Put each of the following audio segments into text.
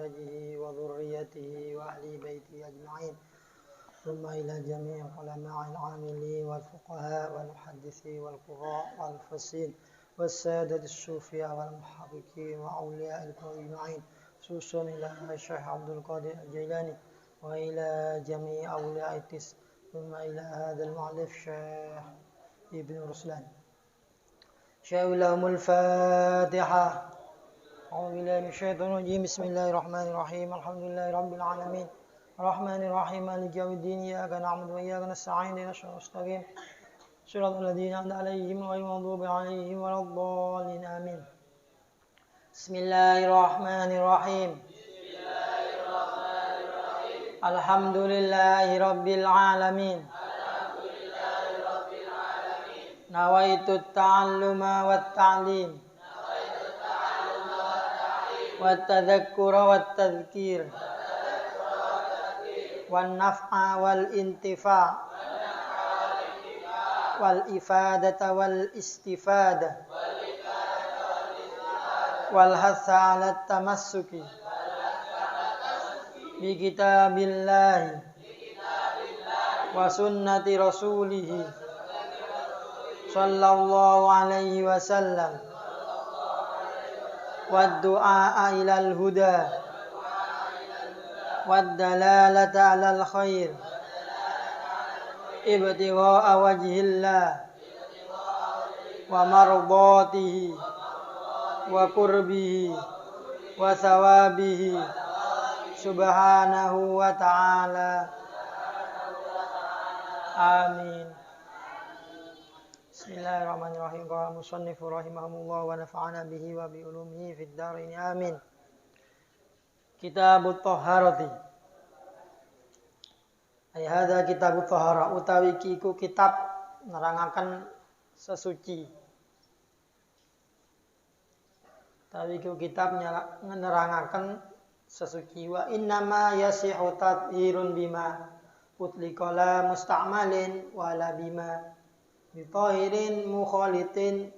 وأزواجه وذريته وأهل بيته أجمعين ثم إلى جميع علماء العاملين والفقهاء والمحدثين والقراء والفصين والسادة الصوفياء والمحققين وأولياء الكون أجمعين خصوصا إلى الشيخ عبد القادر الجيلاني وإلى جميع أولياء التس ثم إلى هذا المؤلف شيخ ابن رسلان. شاء لهم الفاتحة. أعوذ بالله من الشيطان الرجيم. بسم الله الرحمن الرحيم. الحمد لله رب العالمين الرحمن الرحيم مالك يوم الدين إياك نعبد وإياك نستعين اهدنا الصراط المستقيم صراط الذين أنعمت عليهم غير المغضوب عليهم ولا الضالين آمين. بسم الله الرحمن الرحيم. الحمد لله رب العالمين نويت التعلم والتعليم والتذكر والتذكير والنفع والانتفاع والإفادة والاستفادة والحث على التمسك بكتاب الله وسنة رسوله صلى الله عليه وسلم والدعاء إلى الهدى والدلالة على الخير ابتغاء وجه الله ومرضاته وقربه وثوابه سبحانه وتعالى آمين. Bismillahirrahmanirrahim. Qala musannif rahimahumullah wa nafa'ana bihi wa bi ulumihi fid dharain amin. Kitabut Thaharati. Ay hadza kitabut thahara utawi iki iku kitab nerangaken sesuci. Utawi iku kitab nerangaken sesuci wa innama yasihu tathirun bima utliqala musta'malin wala bima bitahirin mukhalitin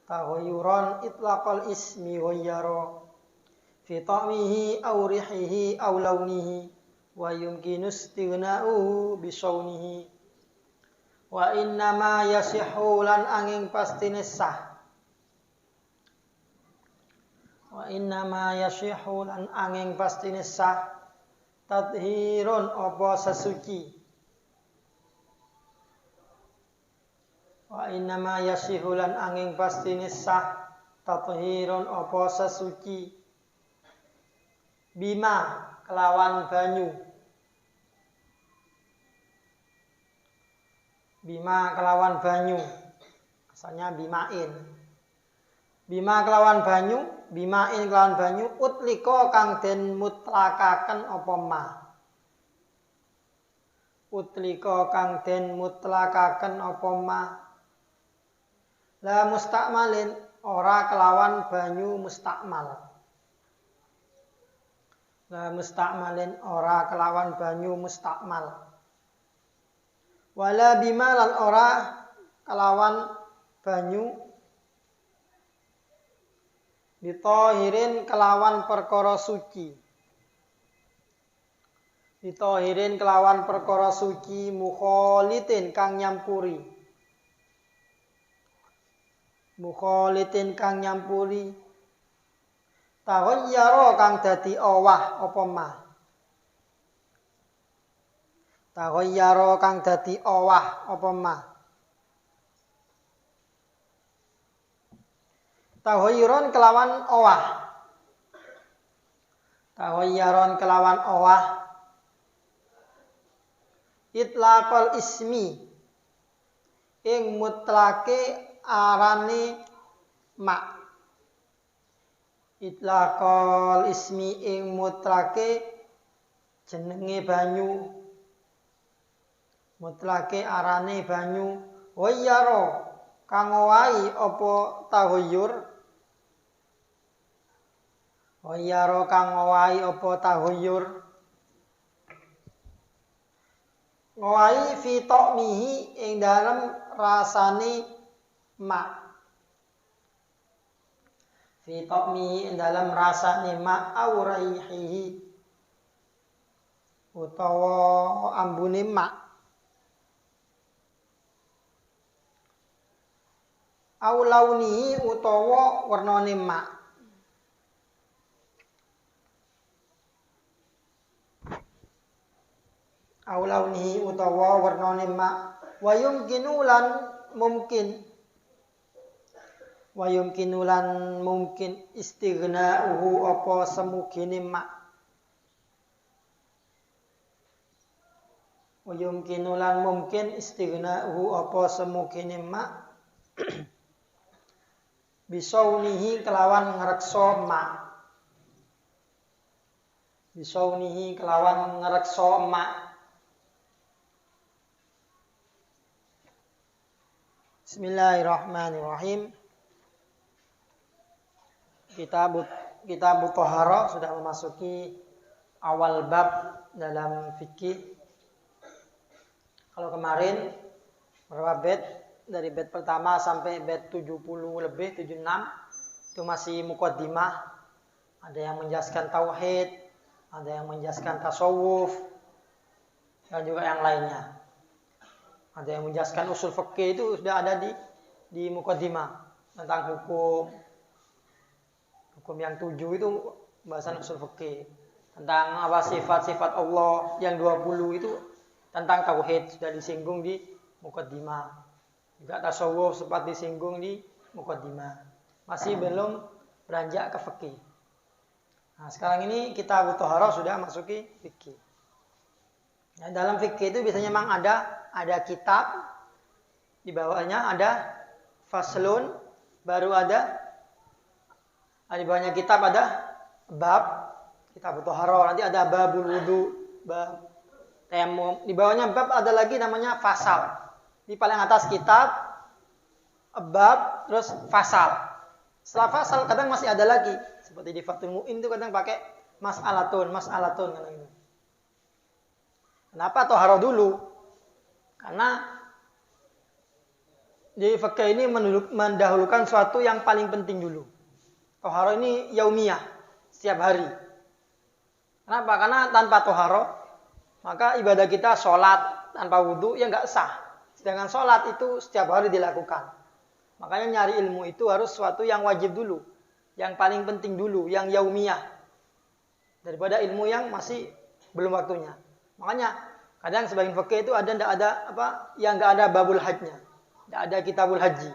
tahayyuran itlaqal ismi ghayyara fi ta'mihi aw rihihi aw launihi wa yumkinu istighna'uhu bi saunihi wa innama yasihu lan angin pastine sah wa innama yasihu lan angin pastine sah tathirun apa sesuci wa innama yasihu lan angin pastine sah tathirun apa sesuci bima kelawan banyu bima kelawan banyu asalnya bimain bima kelawan banyu bimain kelawan banyu utliko kang den mutlakaken apa ma utliko kang den mutlakaken apa ma la mustakmalin ora kelawan banyu mustakmal la mustakmalin ora kelawan banyu mustakmal wala bimalan ora kelawan banyu ditahirin kelawan perkara suci ditahirin kelawan perkara suci mukhalitin kang nyampuri mukhalitin kang nyampuri taghayyara kang dadi owah apa ma taghayyara kang dadi owah apa ma taghayyuran kelawan owah taghayyaron kelawan owah itlaqal ismi ing mutlake arane ma itlaqal ismi ing mutlake jenenge banyu mutlake arane banyu wayyara kang owahi apa taghayyur wayyara kang owahi apa taghayyur ngowahi fi ta'mihi ing dalem rasane ma fi ta'mi dalam rasa nikmat au raihihi utawa ambune mak au launihi utawa wernane mak au launihi utawa wernane mak wa yumkinu lan mungkin wa yumkinu lan mungkin istighna'uhu apa semugine mak wa yumkinu lan mungkin istighna'uhu apa semugine mak bisaunihi kelawan ngrekso mak bisaunihi kelawan ngrekso mak. Bismillahirrahmanirrahim. Kitab Thaharah sudah memasuki awal bab dalam fikih. Kalau kemarin berapa bait? Dari bait pertama sampai bait 70 lebih, 76 itu masih muqaddimah. Ada yang menjelaskan tauhid, ada yang menjelaskan tasawuf, dan juga yang lainnya. Ada yang menjelaskan usul fikih itu sudah ada di muqaddimah tentang hukum yang 7 itu bahasan usul fikih. Tentang apa sifat-sifat Allah yang 20 itu tentang tauhid sudah disinggung di muqaddimah. Juga tasawuf sempat disinggung di muqaddimah. Masih belum beranjak ke fikih. Nah, sekarang ini Kitab Thaharah sudah masuki fikih. Nah, dalam fikih itu biasanya memang ada kitab, di bawahnya ada faslun, baru ada di bawahnya kitab ada bab, Kitab Thaharah, nanti ada babul wudu, bab tayamum. Di bawahnya bab ada lagi namanya fasal. Di paling atas kitab bab terus fasal. Setelah fasal kadang masih ada lagi, seperti di Fathul Mu'in itu kadang pakai mas'alatun kadang itu. Kenapa Thaharah dulu? Karena di fikih ini mendahulukan suatu yang paling penting dulu. Thaharah ini yaumiyah, setiap hari. Kenapa? Karena tanpa Thaharah maka ibadah kita sholat tanpa wudu ya nggak sah. Sedangkan sholat itu setiap hari dilakukan. Makanya nyari ilmu itu harus suatu yang wajib dulu. Yang paling penting dulu. Yang yaumiyah. Daripada ilmu yang masih belum waktunya. Makanya kadang sebagian fikih itu ada yang nggak ada babul hajnya. Nggak ada kitabul haji.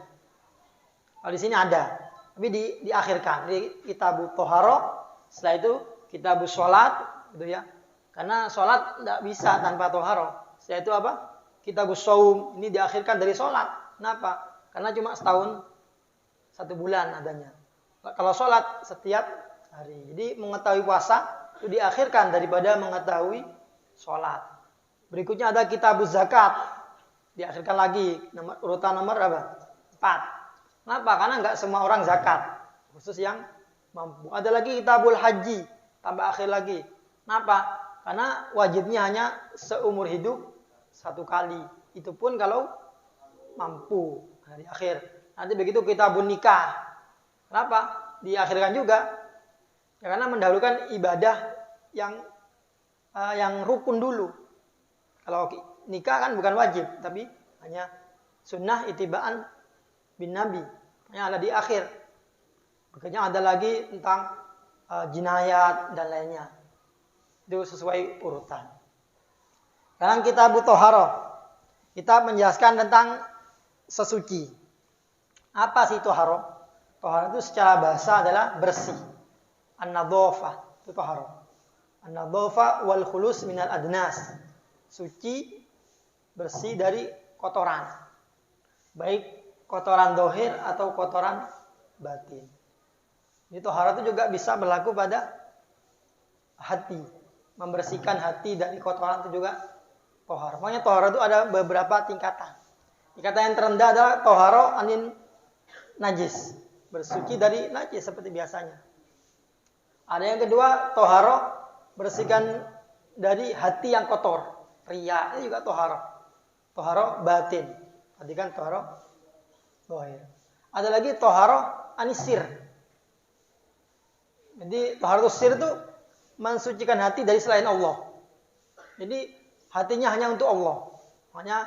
Kalau di sini ada. Tapi diakhirkan. Di kitab Thaharah. Setelah itu kitab sholat. Gitu ya. Karena sholat nggak bisa tanpa Thaharah. Setelah itu apa? Kitabus shaum ini diakhirkan dari sholat. Kenapa? Karena cuma setahun 1 bulan adanya. Kalau sholat setiap hari. Jadi mengetahui puasa itu diakhirkan daripada mengetahui sholat. Berikutnya ada kitabuz zakat. Diakhirkan lagi. Urutan nomor apa? 4. Kenapa? Karena nggak semua orang zakat. Khusus yang mampu. Ada lagi kitabul haji. Tambah akhir lagi. Kenapa? Karena wajibnya hanya seumur hidup 1 kali. Itu pun kalau mampu. Nah, di akhir. Nanti begitu kitabun nikah. Kenapa? Diakhirkan juga. Ya, karena mendahulukan ibadah yang rukun dulu. Kalau nikah kan bukan wajib. Tapi hanya sunnah itibaan bin Nabi. Hanya ada di akhir. Berikutnya ada lagi tentang jinayat dan lainnya. Itu sesuai urutan. Sekarang Kitab Thaharah. Kita menjelaskan tentang sesuci. Apa sih Thaharah? Thaharah itu secara bahasa adalah bersih. An-nadhafah itu Thaharah. An-nadhafah wal khulus minal adnas. Suci, bersih dari kotoran. Baik kotoran dohir atau kotoran batin. Ini Thaharah itu juga bisa berlaku pada hati. Membersihkan hati dari kotoran itu juga Thaharah. Makanya Thaharah itu ada beberapa tingkatan. Tingkatan yang terendah adalah Thaharah anin najis. Bersuci dari najis seperti biasanya. Ada yang kedua, Thaharah bersihkan dari hati yang kotor. Riya, ini juga Thaharah. Thaharah batin. Tadi kan Thaharah zahir. Ada lagi Thaharah anisir. Jadi taharatus sir itu mensucikan hati dari selain Allah. Jadi hatinya hanya untuk Allah. Makanya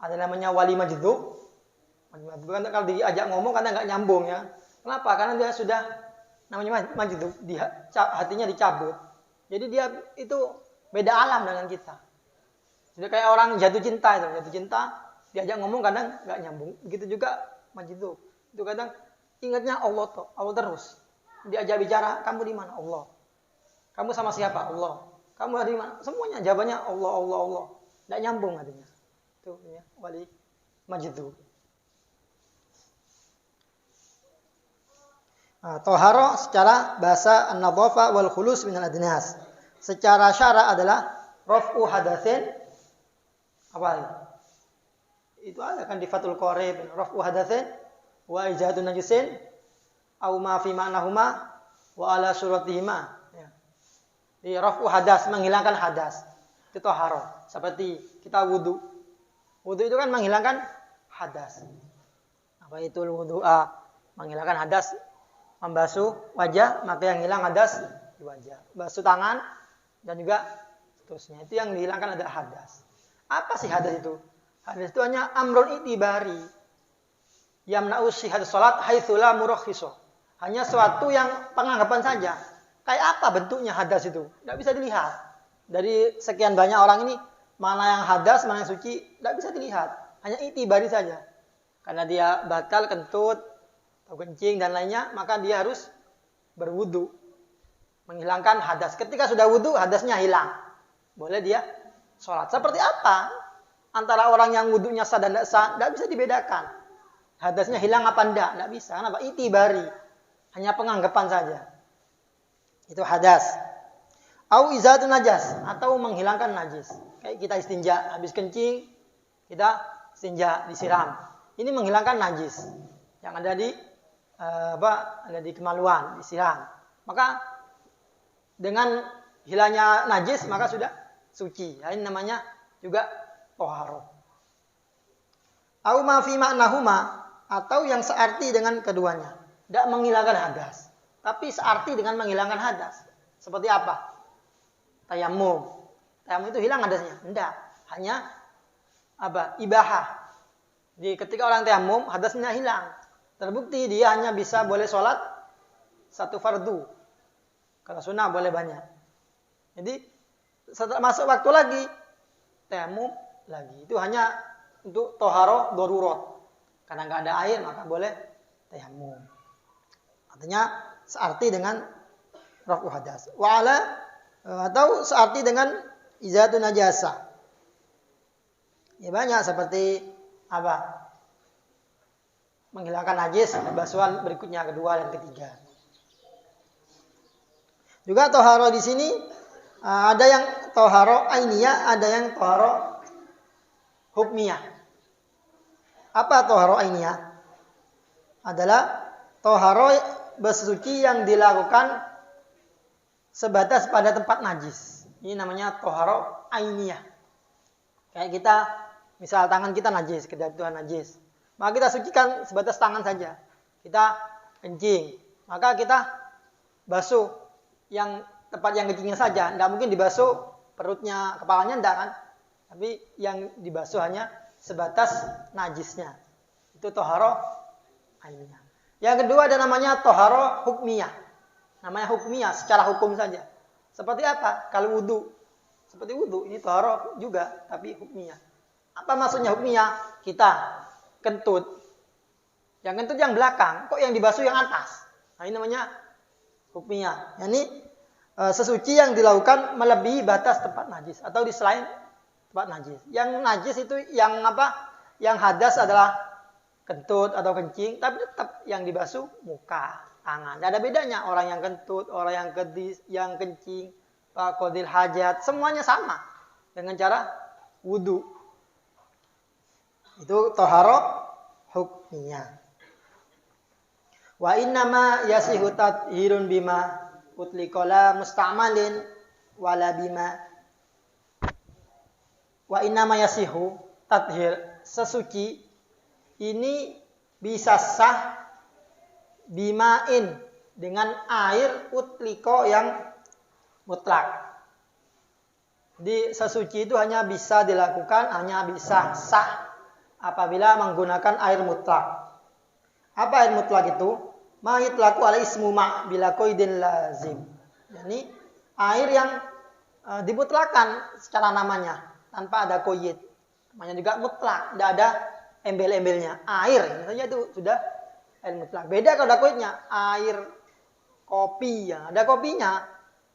ada namanya wali majdub. Kalau diajak ngomong karena nggak nyambung ya. Kenapa? Karena dia sudah namanya majdub, hatinya dicabut. Jadi dia itu beda alam dengan kita. Sudah kayak orang jatuh cinta itu, jatuh cinta diajak ngomong kadang nggak nyambung. Begitu juga majdub. Itu kadang ingatnya Allah terus. Diajak bicara, kamu di mana? Allah. Kamu sama siapa? Allah. Kamu di mana? Semuanya jawabannya Allah, Allah, Allah. Nggak nyambung artinya. Itu ya, wali majdub. Toharo secara bahasa an-nadhafa wal khulus minal adnas. Secara syara adalah raf'u hadatsin. Apa? Itu ada kan di Fathul Qorib, raf'u hadatsin wa ijadun najisin au ma fi ma'nahuma wa ala suratihima. Ya. Di raf'u hadas, menghilangkan hadas. Itu toharo. Seperti kita wudu. Wudu itu kan menghilangkan hadas. Apa itu wudu'a? Menghilangkan hadas. Membasuh wajah, maka yang hilang hadas di wajah. Basuh tangan dan juga seterusnya. Itu yang dihilangkan adalah hadas. Apa sih hadas itu? Hadas itu hanya amrun itibari. Yamna'u sihhatus salat haitsu la murakhisu. Hanya suatu yang penganggapan saja. Kayak apa bentuknya hadas itu? Tidak bisa dilihat. Dari sekian banyak orang ini, mana yang hadas, mana yang suci, tidak bisa dilihat. Hanya itibari saja. Karena dia batal, kentut, atau kencing dan lainnya, maka dia harus berwudu. Menghilangkan hadas. Ketika sudah wudu, hadasnya hilang. Boleh dia sholat. Seperti apa? Antara orang yang wudunya sah dan tidak sah, tidak bisa dibedakan. Hadasnya hilang apa tidak? Tidak bisa. Kenapa? Itibari. Hanya penganggapan saja. Itu hadas. Au izatun najas. Atau menghilangkan najis. Kayak kita istinja. Habis kencing, kita istinja, disiram. Ini menghilangkan najis. Yang ada di ada di kemaluan, disiram. Maka dengan hilangnya najis maka sudah suci. Ini namanya juga toharo. Au ma fi ma'nahuma, atau yang searti dengan keduanya. Tidak menghilangkan hadas, tapi searti dengan menghilangkan hadas. Seperti apa? Tayammum. Tayammum itu hilang hadasnya? Tidak. Hanya apa? Ibahah. Jadi ketika orang tayammum hadasnya hilang. Terbukti dia hanya bisa boleh sholat satu fardu. Kalau sunnah boleh banyak. Jadi setelah masuk waktu lagi, tayammum lagi. Itu hanya untuk toharo darurat. Karena nggak ada air maka boleh tayammum. Artinya searti dengan raf'u hadas. Wa'ala atau searti dengan izatun najasa. Ya banyak seperti apa? Menghilangkan najis, basuhan berikutnya kedua dan ketiga. Juga toharo di sini ada yang toharo ainiyah, ada yang toharo hukmiyah. Apa toharo ainiyah? Adalah toharo bersuci yang dilakukan sebatas pada tempat najis. Ini namanya toharo ainiyah. Kayak kita, misal tangan kita najis, kedatuan najis. Maka kita sucikan sebatas tangan saja. Kita kencing. Maka kita basuh yang tempat yang kencingnya saja. Tidak mungkin dibasuh perutnya, kepalanya tidak kan. Tapi yang dibasuh hanya sebatas najisnya. Itu toharo ainiyah. Yang kedua ada namanya toharo hukmiyah. Namanya hukmiyah, secara hukum saja. Seperti apa? Kalau wudu. Seperti wudu, ini toharo juga, tapi hukmiyah. Apa maksudnya hukmiyah? Kita kentut. Yang kentut yang belakang, kok yang dibasuh yang atas? Nah ini namanya hukmiyah. Ini sesuci yang dilakukan melebihi batas tempat najis atau di selain tempat najis. Yang najis itu yang apa? Yang hadas adalah kentut atau kencing, tapi tetap yang dibasuh muka, tangan. Tidak ada bedanya orang yang kentut, orang yang kedis, yang kencing, qadil hajat, semuanya sama dengan cara wudu. Itu toharo hukmiyah. Wa innama yasihu tathirun bima utliqala musta'malin wala bima. Wa innama yasihu tathir, sesuci ini bisa sah bimain dengan air utliko yang mutlak. Di sesuci itu hanya bisa dilakukan, hanya bisa sah apabila menggunakan air mutlak. Apa air mutlak itu? Ma yutlaku ala ismu ma bila qaidin lazim. Yani air yang dimutlakan secara namanya tanpa ada qaid. Namanya juga mutlak, tidak ada embel-embelnya. Air, misalnya itu sudah air mutlak. Beda kalau ada qaidnya, air kopi, ya ada kopinya.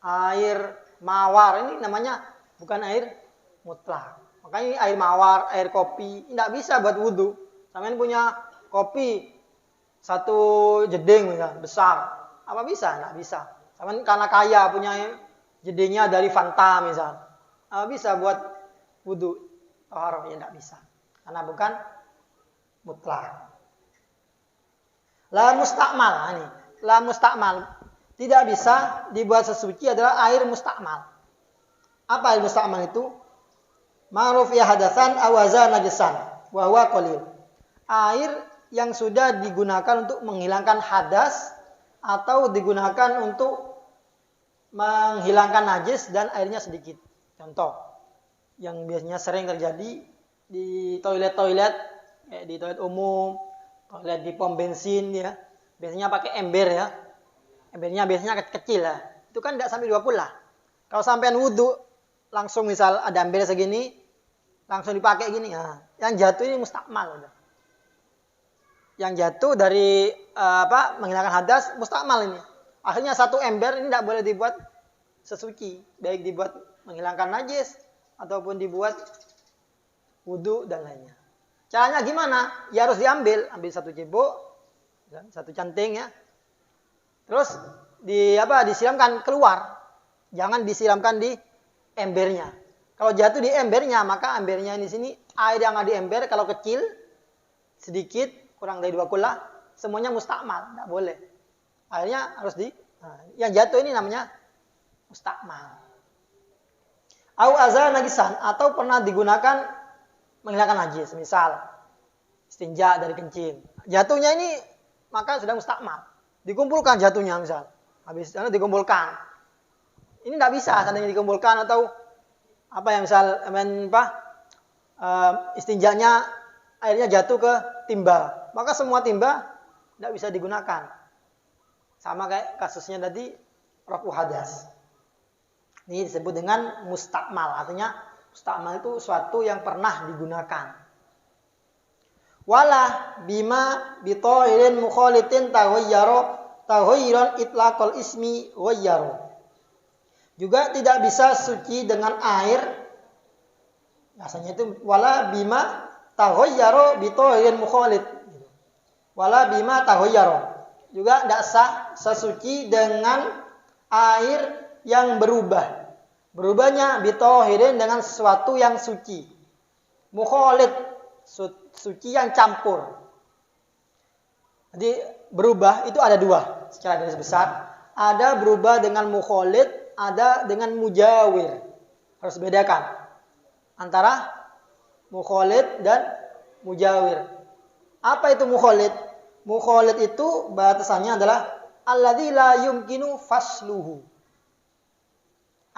Air mawar, ini namanya bukan air mutlak. Makanya air mawar, air kopi, tidak bisa buat wudhu. Sampai punya kopi satu jeding misalnya, besar. Apa bisa? Tidak bisa. Sampai karena kaya punya jedingnya dari Fanta misalnya. Apa bisa buat wudhu? Taharah, ya tidak bisa. Karena bukan mutlak. La mustakmal. Ini. La mustakmal. Tidak bisa dibuat sesuci adalah air mustakmal. Apa air mustakmal itu? Ma'ruf ya hadasan awaza najisan wa huwa qalil. Air yang sudah digunakan untuk menghilangkan hadas atau digunakan untuk menghilangkan najis dan airnya sedikit. Contoh yang biasanya sering terjadi di toilet-toilet, di toilet umum, toilet di pom bensin ya. Biasanya pakai ember ya. Embernya biasanya kecil lah. Itu kan tidak sampai 20 lah. Kalau sampean wudhu langsung misal ada ember segini, langsung dipakai gini ya. Yang jatuh ini mustakmal udah. Yang jatuh dari menghilangkan hadas mustakmal ini. Akhirnya satu ember ini tidak boleh dibuat sesuci, baik dibuat menghilangkan najis ataupun dibuat wudhu dan lainnya. Caranya gimana? Ya harus ambil satu cebok, satu canting ya. Terus disiramkan keluar. Jangan disiramkan di embernya. Kalau jatuh di embernya, maka embernya di sini air yang ada di ember kalau kecil sedikit kurang dari 20 lah, semuanya mustakmal, enggak boleh. Akhirnya harus yang jatuh ini namanya mustakmal. Au azal najisan atau pernah digunakan menghilangkan najis, misal istinja dari kencing. Jatuhnya ini maka sudah mustakmal. Dikumpulkan jatuhnya misal. Habis itu dikumpulkan. Ini tidak bisa seandainya dikumpulkan atau yang misal istinjanya airnya jatuh ke timba. Maka semua timba tidak bisa digunakan. Sama kayak kasusnya tadi rafu hadas. Ini disebut dengan mustakmal. Artinya mustakmal itu suatu yang pernah digunakan. Wala bima bitoirin mukholitin tahoyiron itlaqol ismi wayyaro. Juga tidak bisa suci dengan air. Rasanya itu wala bima tahoyaro bitoirin mukholit. Wala bima tahoyaro. Juga tidak sah sesuci dengan air yang berubah. Berubahnya bitohirin dengan sesuatu yang suci. Mukholit. Suci yang campur. Jadi berubah itu ada dua secara garis besar. Ada berubah dengan mukholid, ada dengan mujawir. Harus bedakan antara mukholid dan mujawir. Apa itu mukholid? Mukholid itu batasannya adalah alladzi la yumkinu fasluhu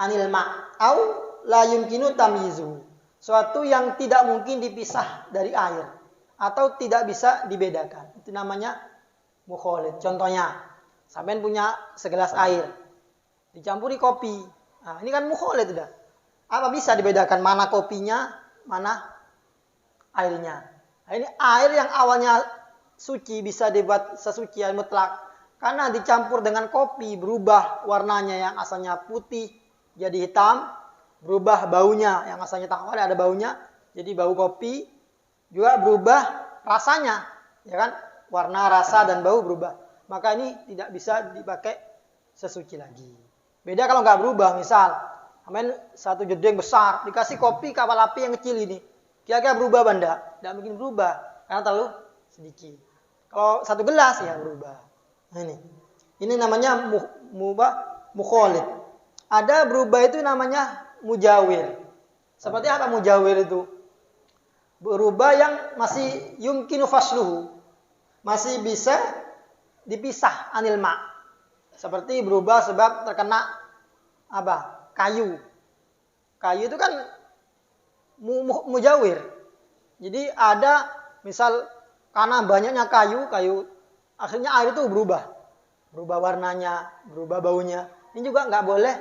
anil ma' au la yumkinu tamyizuhu. Suatu yang tidak mungkin dipisah dari air atau tidak bisa dibedakan. Itu namanya mukholid. Contohnya, sampean punya segelas air dicampuri kopi. Nah, ini kan mukholid sudah. Apa bisa dibedakan mana kopinya, mana airnya? Nah, ini air yang awalnya suci bisa dibuat sesuci yang mutlak karena dicampur dengan kopi berubah warnanya yang asalnya putih jadi hitam. Berubah baunya, yang asalnya tawar ada baunya, jadi bau kopi. Juga berubah rasanya, ya kan? Warna, rasa, dan bau berubah. Maka ini tidak bisa dipakai sesuci lagi. Beda kalau nggak berubah, misal, satu jeding besar, dikasih kopi kapal api yang kecil ini. Kira-kira berubah benda? Tidak mungkin berubah, karena terlalu sedikit. Kalau satu gelas, ya berubah. Nah, ini namanya mukholid. Ada berubah itu namanya mujawir. Seperti apa mujawir itu? Berubah yang masih yumkinu fasluhu. Masih bisa dipisah anil ma'. Seperti berubah sebab terkena apa? Kayu. Kayu itu kan mujawir. Jadi ada misal karena banyaknya kayu akhirnya air itu berubah warnanya, berubah baunya. Ini juga nggak boleh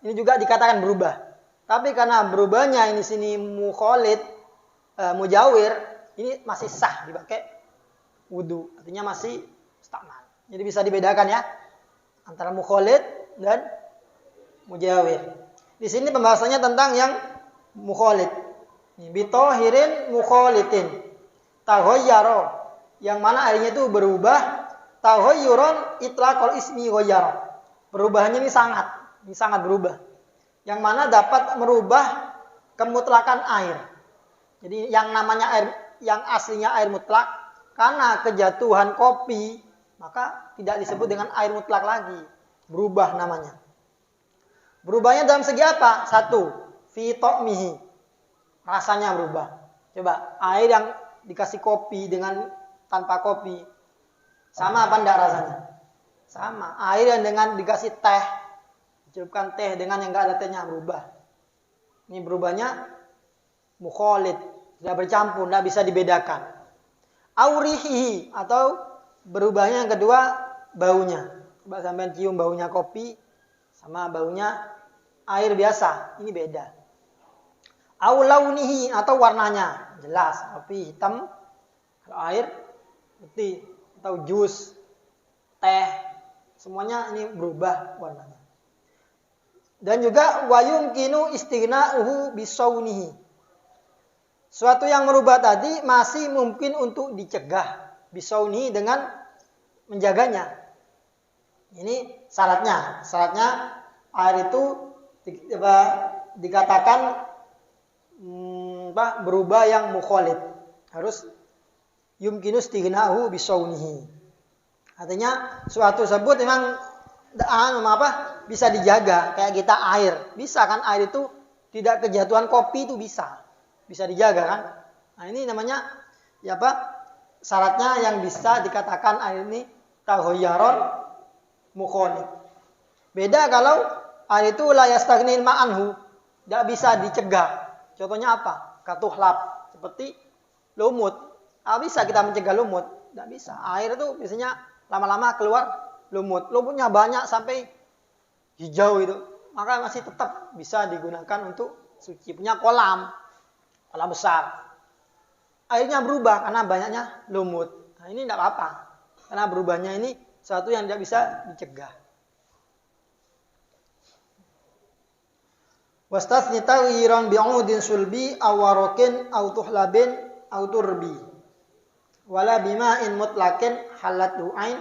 ini juga dikatakan berubah. Tapi karena berubahnya ini sini mukhalid, mujawir, ini masih sah dipakai wudu. Artinya masih istamal. Jadi bisa dibedakan ya antara mukhalid dan mujawir. Di sini pembahasannya tentang yang mukhalid. Bitohirin mukhalidin. Taghayyara, yang mana airnya itu berubah. Taghayyuran itlaqal ismi ghayyara. Perubahannya ini sangat berubah. Yang mana dapat merubah kemutlakan air. Jadi yang namanya air, yang aslinya air mutlak, karena kejatuhan kopi, maka tidak disebut dengan air mutlak lagi. Berubah namanya. Berubahnya dalam segi apa? 1. Fi ta'mihi. Rasanya berubah. Coba, air yang dikasih kopi dengan tanpa kopi. Sama apa enggak rasanya? Sama. Air yang dengan dikasih teh, dicelupkan teh dengan yang enggak ada tehnya berubah. Ini berubahnya mukhalid. Sudah bercampur, enggak bisa dibedakan. Aurihi, atau berubahnya yang kedua baunya. Coba sampai cium baunya kopi sama baunya air biasa. Ini beda. Aulaunihi, atau warnanya. Jelas, kopi hitam. Kalau air putih. Atau jus, teh. Semuanya ini berubah warnanya. Dan juga wayumkinu istighna'uhu bisaunihi. Suatu yang merubah tadi masih mungkin untuk dicegah. Bisaunihi dengan menjaganya. Ini syaratnya. Syaratnya air itu dikatakan berubah yang mukhalid. Harus yumkinu istighna'uhu bisaunihi. Artinya suatu tersebut memang bisa dijaga. Kayak kita air. Bisa kan air itu tidak kejatuhan kopi itu bisa. Bisa dijaga kan. Nah ini namanya syaratnya yang bisa dikatakan air ini taghayyaron mukhalid. Beda kalau air itu la yastaghnil ma'anhu, tidak bisa dicegah. Contohnya apa? Katuhlab, seperti lumut. Bisa kita mencegah lumut? Tidak bisa. Air itu biasanya lama-lama keluar lumut. Lumutnya banyak sampai hijau itu. Maka masih tetap bisa digunakan untuk suci. Punya kolam besar. Airnya berubah karena banyaknya lumut. Nah ini tidak apa-apa. Karena berubahnya ini sesuatu yang tidak bisa dicegah. Wastathni taghyiran bi'udin sulbi aw warakin aw tuhlabin aw turbi. Wala bima'in mutlaqin halat du'ain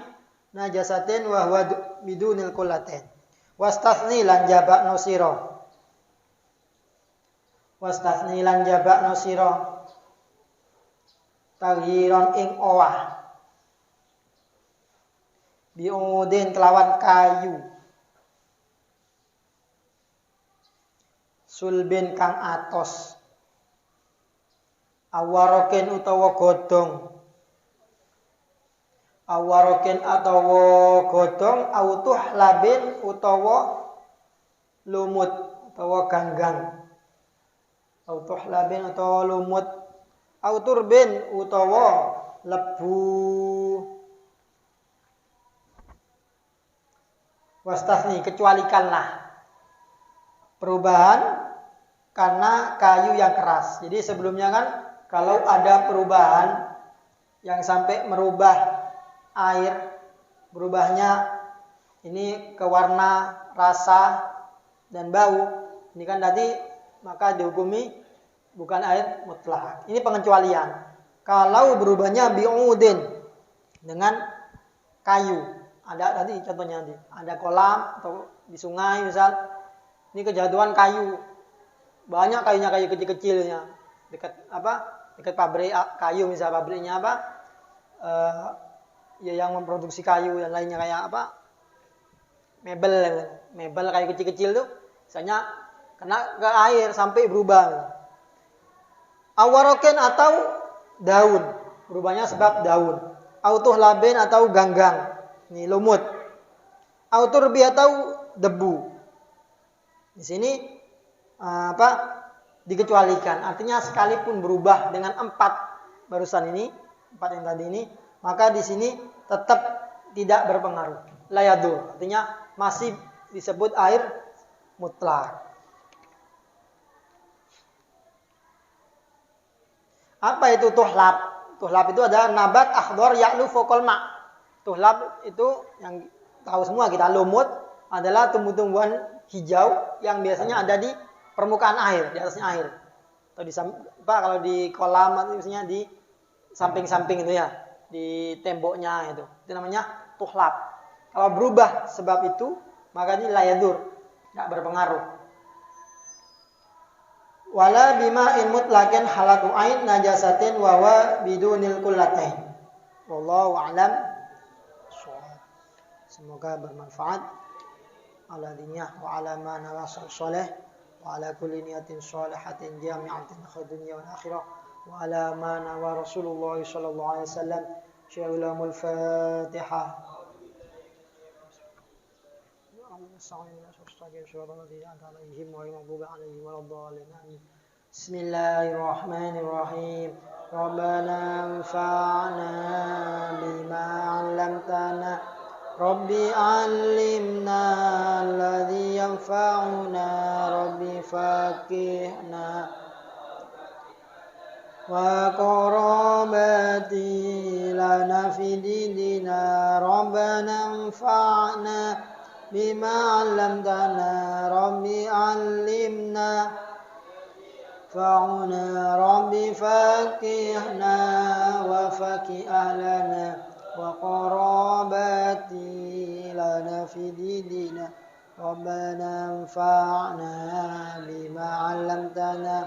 najasatin wa huwa bidunil kullatin. Wastathni lan jabak nosiro. Wastathni lan jabak nosiro. Taghyiran ing owah. Bi'udin kelawan kayu. Sulbin kang atos. Awarokin utawa godhong. Awarokin utawa godhong, autuh labin utawa lumut utawa ganggang. Autuh labin utawa lumut, auturbin utawa lebu. Wastathni, kecualikanlah perubahan karena kayu yang keras. Jadi sebelumnya kan kalau ada perubahan yang sampai merubah air, berubahnya ini ke warna, rasa, dan bau. Ini kan tadi maka dihukumi bukan air mutlak. Ini pengecualian. Kalau berubahnya bi'udin dengan kayu. Ada tadi contohnya nanti. Ada kolam atau di sungai misal. Ini kejatuhan kayu. Banyak kayunya, kayu kecil-kecilnya. Dekat pabrik kayu misal, pabriknya yang memproduksi kayu dan lainnya kayak mebel kayu kecil-kecil tuh misalnya kena ke air sampai berubah. Awaroken atau daun, berubahnya sebab daun. Autuh laben atau ganggang. Ini lumut. Auturbi atau debu. Di sini dikecualikan. Artinya sekalipun berubah dengan 4 barusan ini, 4 yang tadi ini, maka di sini tetap tidak berpengaruh. La yadur. Artinya masih disebut air mutlak. Apa itu tuhlab? Tuhlab itu adalah nabat akhdar ya'lu fawqal ma'. Tuhlab itu yang tahu semua kita, lumut adalah tumbuh-tumbuhan hijau yang biasanya ada di permukaan air, di atasnya air. Atau kalau di kolam atau misalnya di samping-samping itu ya, di temboknya itu. Itu namanya tuhlab. Kalau berubah sebab itu, maka ini la yadur, enggak berpengaruh. Wala bima'in mutlaqin halatu ain najasatin wa wa bidunil kullatain. Wallahu a'lam. Semoga bermanfaat. Ala diniyah wa ala ma nawasal soleh wa ala kulli niyatin sholihatin jami'atin khadunya wal akhirah wa ala ma nawa Rasulullah sallallahu alaihi wasallam. Syai'ulamul Fatihah. Bismillahirrahmanirrahim. Rabbana anfa'na bima 'allamtana. Rabbi 'allimna alladhi yanfa'una. Rabbi faqihna wa qarabati lana fi dinina. Rabbana anfa'na bima 'allamtana. Rabbi 'allimna fa'una. Rabbi faqihna wa faqih ahlana wa qarabati lana fi dinina. Rabbana anfa'na bima 'allamtana.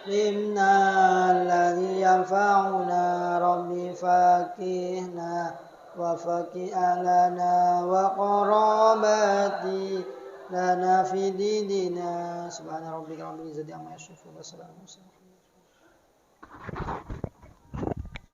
علمنا الذي ينفعنا. ربي فقهنا وفقه لنا وقرابتي لنا في ديننا. سبحان ربك رب العزة عما يصفون وسلام على المرسلين.